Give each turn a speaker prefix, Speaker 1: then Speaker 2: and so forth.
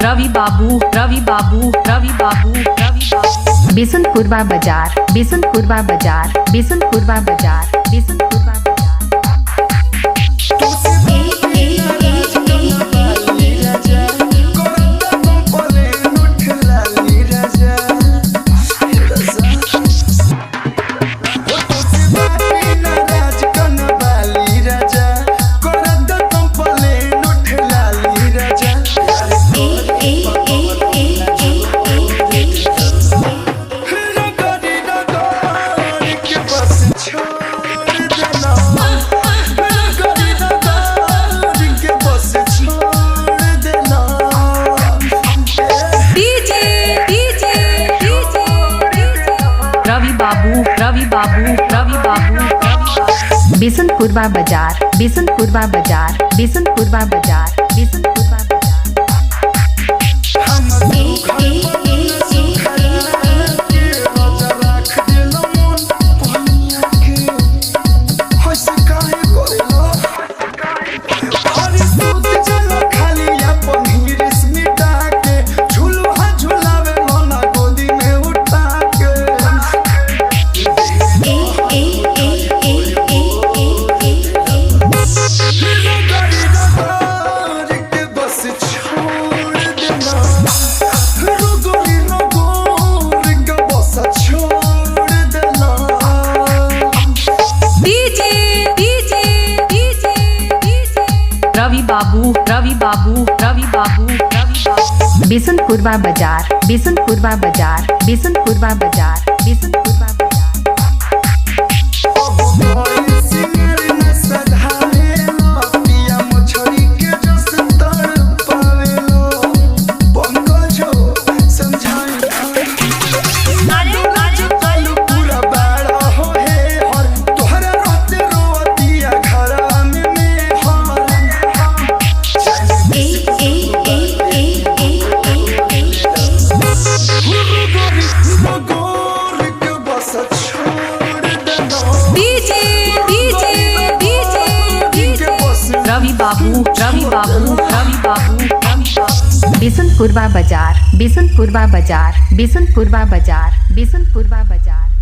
Speaker 1: रवि बाबू बिशनपुरवा बाजार बिशनपुरवा बाजार बिशनपुरवा बाजार बिशनपुरवा बाजार। रवि बाबू बिशनपुरवा बाजार बिशनपुरवा बाजार बिशनपुरवा बाजार बिशनपुरवा बाजार। रवि बाबू बिशनपुरवा बाजार बिशनपुरवा बाजार बिशनपुरवा बाजार बिशनपुरवा बाजार। रवि बाबू बिशनपुरवा बाजार बिशनपुरवा बाजार बिशनपुरवा बाजार बिशनपुरवा बाजार।